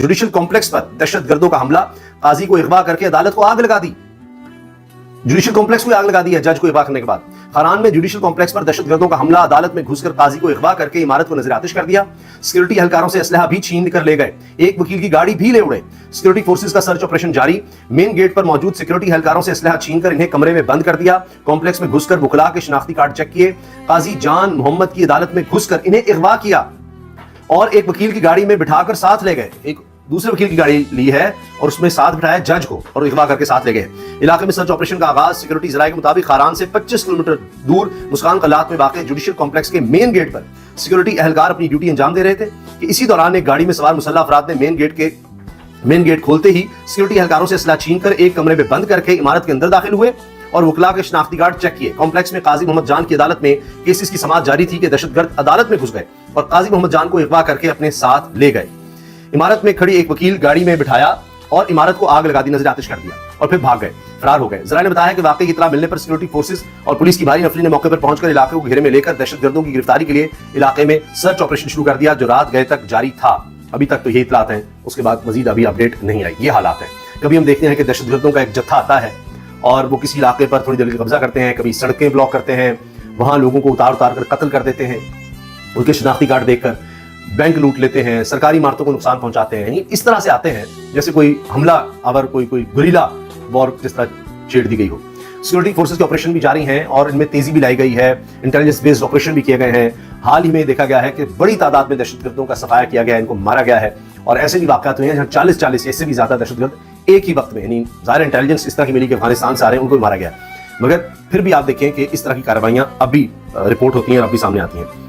Judicial complex पर दहशतगर्दों का हमला, काजी को अगवा करके अदालत को आग लगा दी। जुडिशल कॉम्प्लेक्स को आग लगा दी है जज को अगवा करने के बाद। खरान में जुडिशल कॉम्प्लेक्स पर दहशतगर्दों का हमला, अदालत में घुसकर काजी को अगवा करके इमारत को नजर आतिश कर दिया। सिक्योरिटी एहलकारों से असलहा भी छीन कर ले गए, एक वकील की गाड़ी भी ले उड़े। सिक्योरिटी फोर्सेस का सर्च ऑपरेशन जारी, मेन गेट पर मौजूद सिक्योरिटी एहलकारों से असलहा छीन कर इन्हें कमरे में बंद कर दिया। कॉम्प्लेक्स में घुसकर वकला के शनाख्ती कार्ड चेक किए। काजी जान मोहम्मद की अदालत में घुसकर इन्हें अगवा किया और एक वकील की गाड़ी में बिठाकर साथ ले गए। एक दूसरे वकील की गाड़ी ली है और उसमें साथ बिठाया जज को और अगवा करके साथ ले गए। इलाके में सर्च ऑपरेशन का आगाज सिक्योरिटी जराये के मुताबिक खारान से 25 किलोमीटर दूर मुस्कान कलात में वाक़े जुडिशल कॉम्प्लेक्स के मेन गेट पर सिक्योरिटी एहलकार अपनी ड्यूटी अंजाम दे रहे थे कि इसी दौरान एक गाड़ी में सवार मुसल्लह अफराद ने मेन गेट खोलते ही सिक्योरिटी एहलकारों से असला छीन कर एक कमरे में बंद करके इमारत के अंदर दाखिल हुए और वकला के शनाख्ती कार्ड चेक किए। कॉम्प्लेक्स में काजी मोहम्मद जान की अदालत में केसेस की समाअत जारी थी कि दहशतगर्द अदालत में घुस गए और काजी मोहम्मद जान को अगवा करके अपने साथ ले गए। इमारत में खड़ी एक वकील गाड़ी में बिठाया और इमारत को आग लगा दी, नजर आतिश कर दिया और फिर भाग गए, फरार हो गए। जराये ने बताया कि वाकई की इत्तला मिलने पर सिक्योरिटी फोर्सेस और पुलिस की भारी नफरी ने मौके पर पहुंचकर इलाके को घेरे में लेकर दहशतगर्दों की गिरफ्तारी के लिए इलाके में सर्च ऑपरेशन शुरू कर दिया, जो रात गए तक जारी था। अभी तक तो यही इत्तलात हैं, उसके बाद मजीद अभी अपडेट नहीं आई। ये हालात हैं। कभी हम देखते हैं कि दहशतगर्दों का एक जत्था आता है और वो किसी इलाके पर थोड़ी देर कब्जा करते हैं, कभी सड़कें ब्लॉक करते हैं, वहां लोगों को उतार कर कत्ल कर देते हैं, उनके शनाख्ती कार्ड देखकर बैंक लूट लेते हैं, सरकारी इमारतों को नुकसान पहुंचाते हैं। इस तरह से आते हैं जैसे कोई हमला अवर कोई गुरीला वॉर जिस तरह छेड़ दी गई हो। सिक्योरिटी फोर्सेस के ऑपरेशन भी जारी हैं और इनमें तेजी भी लाई गई है। इंटेलिजेंस बेस्ड ऑपरेशन भी किए गए हैं। हाल ही में देखा गया है कि बड़ी तादाद में दहशतगर्दों का सफाया किया गया है, इनको मारा गया है और ऐसे भी वाकयात हुए हैं जहां 40 इससे भी ज्यादा दहशतगर्द एक ही वक्त में, यानी ज़ाहिर इंटेलिजेंस इस तरह की मिली कि अफगानिस्तान से आ रहे हैं, उनको भी मारा गया। मगर फिर भी आप देखें कि इस तरह की कार्रवाइयां अभी रिपोर्ट होती हैं और अभी सामने आती हैं।